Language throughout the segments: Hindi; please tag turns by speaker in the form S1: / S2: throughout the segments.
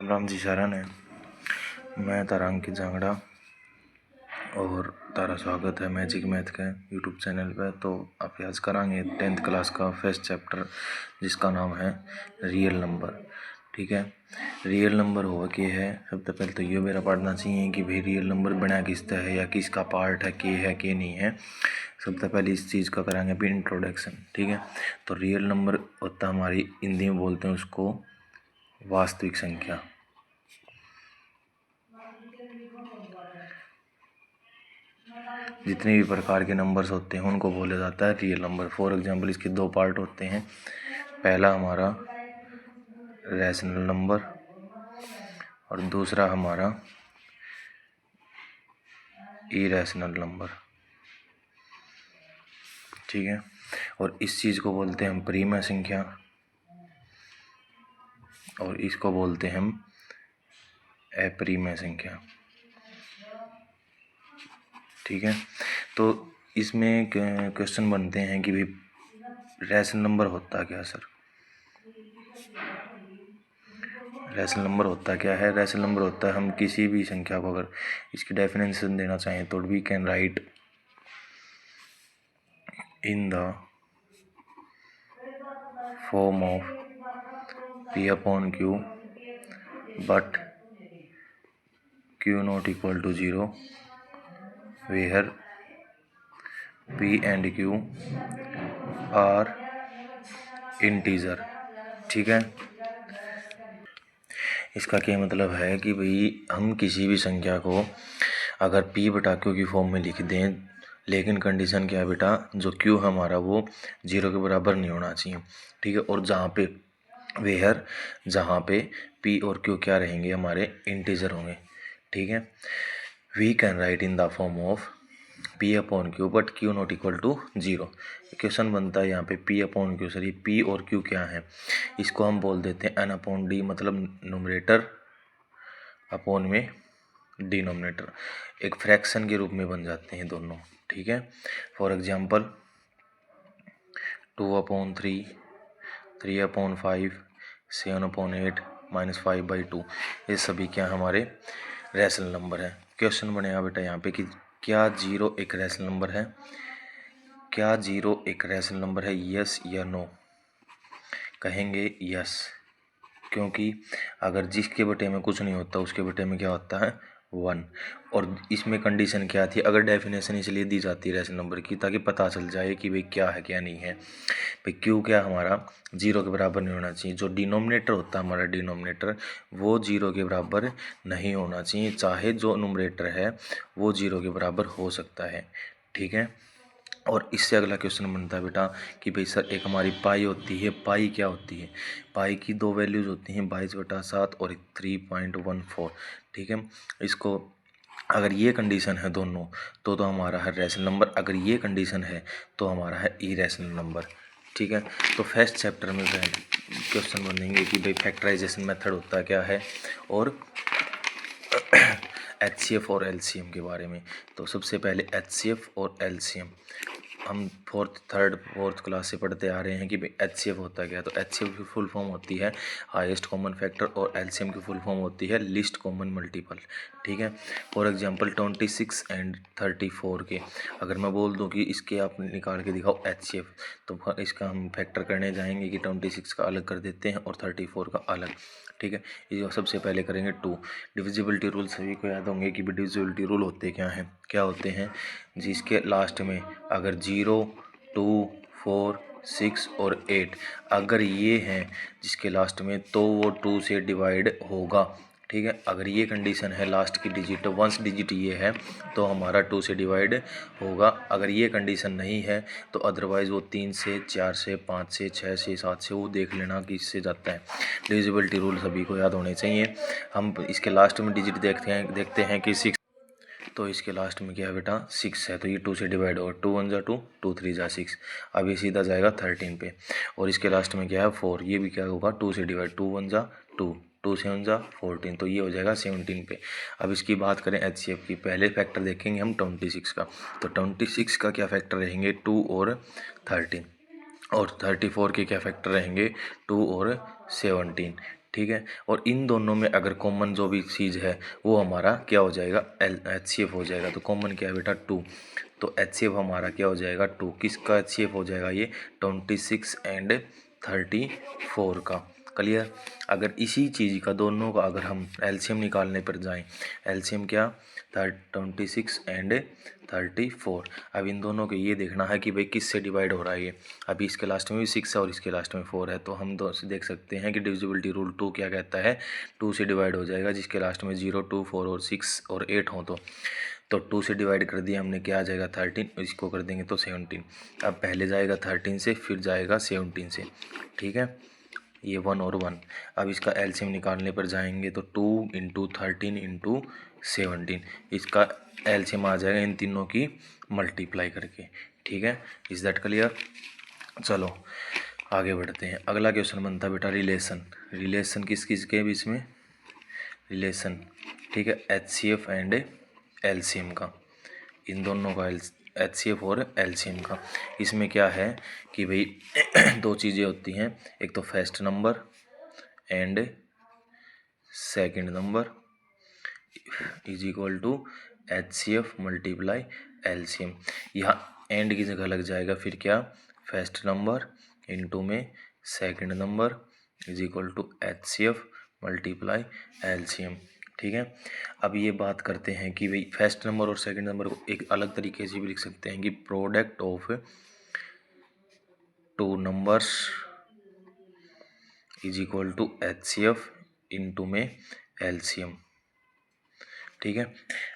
S1: राम जी सारा ने मैं तारा अंकित जांगड़ा और तारा स्वागत है मैजिक मैथ के यूट्यूब चैनल पे। तो आप आज करांगे 10th क्लास का फर्स्ट चैप्टर जिसका नाम है रियल नंबर। ठीक है, रियल नंबर हो के है। सबसे पहले तो ये मेरा पढ़ना चाहिए कि भाई रियल नंबर बना किसका है या किसका पार्ट है के नहीं है। सबसे पहले इस चीज़ का करांगे अभी इंट्रोडक्शन। ठीक है, तो रियल नंबर होता हमारी हिंदी में बोलते हैं उसको वास्तविक संख्या। जितने भी प्रकार के नंबर्स होते हैं उनको बोला जाता है रियल नंबर। फॉर एग्जांपल इसके दो पार्ट होते हैं। पहला हमारा रैशनल नंबर और दूसरा हमारा इरैशनल नंबर। ठीक है, और इस चीज़ को बोलते हैं हम परिमेय संख्या और इसको बोलते हैं हम अपरिमेय संख्या। ठीक है, तो इसमें क्वेश्चन बनते हैं कि भाई रैशनल नंबर होता क्या सर? रैशनल नंबर होता क्या है? रैशनल नंबर होता है हम किसी भी संख्या को अगर इसकी डेफिनेशन देना चाहें तो we can write in the form of p upon q but q not equal to 0 where p and q are integer। ठीक है, इसका क्या मतलब है कि भाई हम किसी भी संख्या को अगर p बटा q की फॉर्म में लिख दें, लेकिन कंडीशन क्या है बेटा, जो q हमारा वो 0 के बराबर नहीं होना चाहिए। ठीक है, और जहाँ पे p और q क्या रहेंगे, हमारे इंटीजर होंगे। ठीक है, we can write in the form of p upon q but q not equal to 0। Question बनता है यहाँ पे p अपॉन q। सर ये p और q क्या है? इसको हम बोल देते हैं n अपॉन d, मतलब न्यूमरेटर अपॉन में डिनोमिनेटर। एक फ्रैक्शन के रूप में बन जाते हैं दोनों। ठीक है, for example 2 upon 3, 3 upon 5, 7 upon 8, -5/2, ये सभी क्या हमारे रैशनल नंबर है। क्वेश्चन बनेगा बेटा यहाँ पे कि क्या 0 एक रैशनल नंबर है? क्या 0 एक रैशनल नंबर है, यस या नो? कहेंगे यस, क्योंकि अगर जिसके बटे में कुछ नहीं होता उसके बटे में क्या होता है 1। और इसमें कंडीशन क्या थी, अगर डेफिनेशन इसलिए दी जाती है रैशनल नंबर की ताकि पता चल जाए कि भाई क्या है क्या नहीं है। भाई क्यों क्या हमारा 0 के बराबर नहीं होना चाहिए। जो डिनोमिनेटर होता है हमारा डिनोमिनेटर वो 0 के बराबर नहीं होना चाहिए, चाहे जो न्यूमरेटर है वो 0 के बराबर हो सकता है। ठीक है, और इससे अगला क्वेश्चन बनता है बेटा कि भाई सर एक हमारी पाई होती है। पाई क्या होती है? पाई की दो वैल्यूज होती हैं 22/7 और 3.14। ठीक है, इसको अगर ये कंडीशन है दोनों तो हमारा है रैशनल नंबर, अगर ये कंडीशन है तो हमारा है इरैशनल नंबर। ठीक है, तो फर्स्ट चैप्टर में क्वेश्चन बनेंगे कि भाई फैक्टराइजेशन मेथड होता क्या है और HCF और LCM के बारे में। तो सबसे पहले HCF और LCM हम फोर्थ क्लास से पढ़ते आ रहे हैं कि भाई HCF होता क्या है। तो HCF की फुल फॉर्म होती है हाईएस्ट कॉमन फैक्टर और LCM की फुल फॉर्म होती है लीस्ट कॉमन मल्टीपल। ठीक है, फॉर एग्जांपल 26 एंड 34 के अगर मैं बोल दूं कि इसके आप निकाल के दिखाओ HCF, तो इसका हम फैक्टर करने जाएंगे कि 26 का अलग कर देते हैं और 34 का अलग। ठीक है, ये सबसे पहले करेंगे 2 डिविजिबिलिटी रूल। सभी को याद होंगे कि डिविजिबिलिटी रूल होते क्या होते हैं जिसके लास्ट में अगर 0, 2, 4, 6 और 8 अगर ये हैं जिसके लास्ट में, तो वो 2 से डिवाइड होगा। ठीक है, अगर ये कंडीशन है लास्ट की डिजिट वंस डिजिट ये है तो हमारा 2 से डिवाइड होगा। अगर ये कंडीशन नहीं है तो अदरवाइज़ वो 3 से, 4 से, 5 से, 6 से, 7 से, वो देख लेना कि इससे जाता है। डिविजिबिलिटी रूल सभी को याद होने चाहिए। हम इसके लास्ट में डिजिट देखते हैं कि 6, तो इसके लास्ट में क्या है बेटा 6 है, तो ये 2 से डिवाइड होगा। 2 1 जा 2, 2 3 जा 6, अब ये सीधा जाएगा 13 पे। और इसके लास्ट में क्या है 4, ये भी क्या होगा 2 से डिवाइड, 2 1 जा 2, 2 7 जा 14, तो ये हो जाएगा 17 पे। अब इसकी बात करें HCF की, पहले फैक्टर देखेंगे हम 26 का। तो 26 का क्या फैक्टर रहेंगे 2 और 13, और 34 के क्या फैक्टर रहेंगे 2 और 17। ठीक है। और इन दोनों में अगर कॉमन जो भी चीज़ है वो हमारा क्या हो जाएगा, HCF हो जाएगा। तो कॉमन क्या है बेटा 2, तो HCF हमारा क्या हो जाएगा 2। किसका HCF हो जाएगा ये 26 एंड 34 का। क्लियर। अगर इसी चीज़ का दोनों का अगर हम एलसीएम निकालने पर जाएं, एलसीएम क्या 26 एंड 34। अब इन दोनों के ये देखना है कि भाई किस से डिवाइड हो रहा है ये। अभी इसके लास्ट में भी 6 है और इसके लास्ट में 4 है, तो हम देख सकते हैं कि डिविजिबिलिटी रूल 2 क्या कहता है, 2 से डिवाइड हो जाएगा जिसके लास्ट में 0, 2, 4 और 6 और 8 हो। तो 2 से डिवाइड कर दिया हमने, क्या आ जाएगा 13, इसको कर देंगे तो 17। अब पहले जाएगा 13 से, फिर जाएगा 17 से, ठीक है। ये 1 और 1। अब इसका एलसीएम निकालने पर जाएंगे तो 2 इंटू 13 इंटू 17, इसका एलसीएम आ जाएगा इन तीनों की मल्टीप्लाई करके, ठीक है। Is that clear. चलो आगे बढ़ते हैं। अगला क्वेश्चन बनता है बेटा रिलेशन। रिलेशन किस किस के बीच में, रिलेशन, ठीक है, HCF एंड एलसीएम का, इन दोनों का HCF और एलसीएम का। इसमें क्या है कि भाई दो चीज़ें होती हैं, एक तो first number and second number is equal to HCF multiply LCM. यहाँ एंड की जगह लग जाएगा फिर क्या, फर्स्ट नंबर इनटू में second number is equal to HCF multiply LCM, ठीक है। अब ये बात करते हैं कि भाई फर्स्ट नंबर और सेकंड नंबर को एक अलग तरीके से भी लिख सकते हैं कि product of 2 numbers is equal to HCF into में एलसीएम, ठीक है।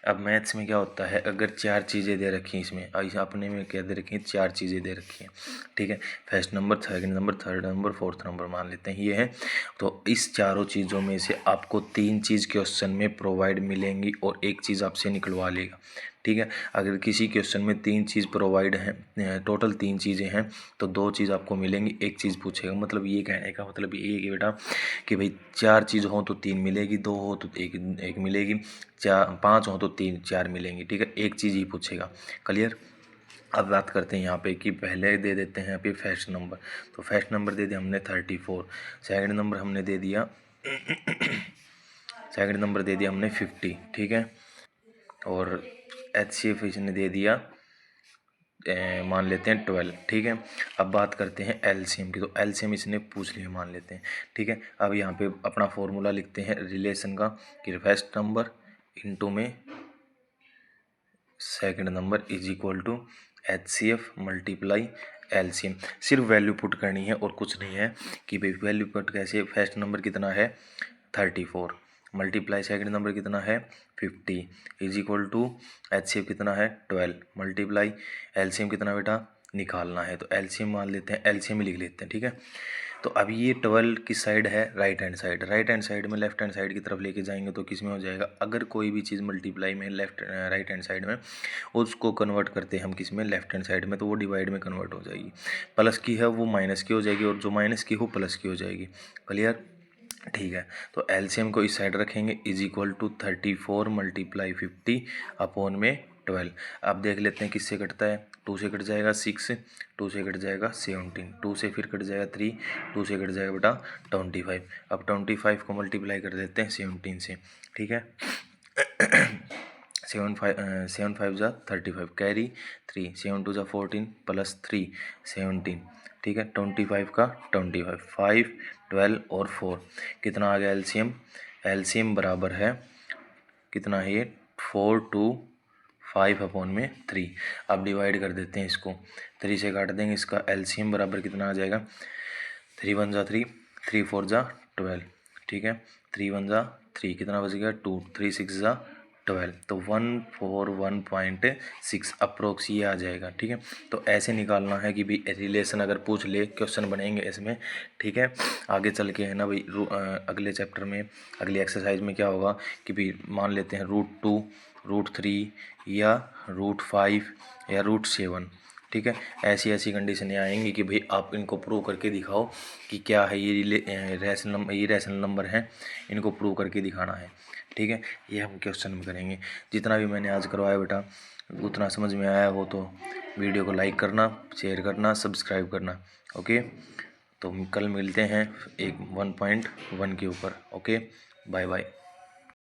S1: अब मैथ्स में क्या होता है, अगर 4 चीज़ें दे रखी हैं इसमें, अपने में क्या दे रखी हैं, 4 चीज़ें दे रखी हैं, ठीक है। First number, second number, third number, fourth number मान लेते हैं ये है। तो इस चारों चीज़ों में से आपको 3 चीज़ क्वेश्चन में प्रोवाइड मिलेंगी और एक चीज़ आपसे निकलवा लेगा, ठीक है। अगर किसी क्वेश्चन में 3 चीज़ प्रोवाइड हैं, टोटल 3 चीज़ें हैं, तो 2 चीज़ आपको मिलेंगी, एक चीज़ पूछेगा। मतलब ये कहने का मतलब ये है कि बेटा कि भाई 4 चीज़ हो तो 3 मिलेगी, 2 हो तो एक मिलेगी, 5 हो तो 4 मिलेंगी, ठीक है। एक चीज़ ही पूछेगा। क्लियर। अब बात करते हैं यहाँ पे कि पहले दे देते हैं अभी फर्स्ट नंबर। तो फर्स्ट नंबर दे दिया हमने 34, सेकंड नंबर हमने दे दिया सेकंड नंबर दे दिया हमने 50, ठीक है। और HCF इसने दे दिया मान लेते हैं 12, ठीक है। अब बात करते हैं एलसीएम की। तो एलसीएम इसने पूछ लिया मान लेते हैं, ठीक है। अब यहाँ पे अपना फॉर्मूला लिखते हैं रिलेशन का कि फर्स्ट नंबर इनटू में second number is equal to HCF multiply LCM. सिर्फ वैल्यू पुट करनी है और कुछ नहीं है कि भाई वैल्यू पुट कैसे, फर्स्ट नंबर कितना है 34 मल्टीप्लाई सेकंड नंबर कितना है 50 इज इक्वल टू HCF कितना है 12 मल्टीप्लाई एलसीएम कितना बेटा निकालना है। तो एलसीएम मान लेते हैं, एलसीएम लिख लेते हैं, ठीक है। तो अभी ये 12 किस साइड है, right hand side. Right hand side में लेफ्ट हैंड साइड की तरफ लेके जाएंगे तो किस में हो जाएगा, अगर कोई भी चीज़ मल्टीप्लाई में राइट हैंड साइड में, उसको कन्वर्ट करते हैं हम किस में, लेफ्ट हैंड साइड में, तो वो डिवाइड में कन्वर्ट हो जाएगी। प्लस की है वो माइनस की हो जाएगी और जो माइनस की हो प्लस की हो जाएगी। क्लियर, ठीक है। तो एलसीएम को इस साइड रखेंगे is equal to 34 multiply 50 upon में 12। अब देख लेते हैं किससे कटता है, 2 से कट जाएगा 6, 2 से कट जाएगा 17, 2 से फिर कट जाएगा 3, 2 से कट जाएगा बेटा 25। अब 25 को मल्टीप्लाई कर देते हैं 17 से, ठीक है। 7 5 जा 35 कैरी 3, 7 2 जा 14 प्लस 3 17, ठीक है। 25 का 25 5 12 और 4 कितना आ गया एलसीएम, एलसीएम बराबर है कितना है ये 4 2 5 अपॉन में 3। अब डिवाइड कर देते हैं इसको, 3 से काट देंगे, इसका एलसीएम बराबर कितना आ जाएगा 3 1 जा 3, 3 4 जा 12, ठीक है। 3 1 जा 3 कितना बच गया 2, 3 6 जा 12, तो 141.6 अप्रोक्स ये आ जाएगा, ठीक है। तो ऐसे निकालना है कि भाई रिलेशन अगर पूछ ले क्वेश्चन बनेंगे इसमें, ठीक है। आगे चल के है ना भाई अगले चैप्टर में अगली एक्सरसाइज में क्या होगा कि भाई मान लेते हैं √2 √3 या √5 या √7, ठीक है। ऐसी ऐसी कंडीशनें आएंगी कि भाई आप इनको प्रूव करके दिखाओ कि क्या है ये रैशनल नंबर हैं, इनको प्रूव करके दिखाना है, ठीक है। ये हम क्वेश्चन में करेंगे। जितना भी मैंने आज करवाया बेटा उतना समझ में आया हो तो वीडियो को लाइक करना, शेयर करना, सब्सक्राइब करना, ओके। तो कल मिलते हैं एक 1.1 के ऊपर। Okay, bye bye.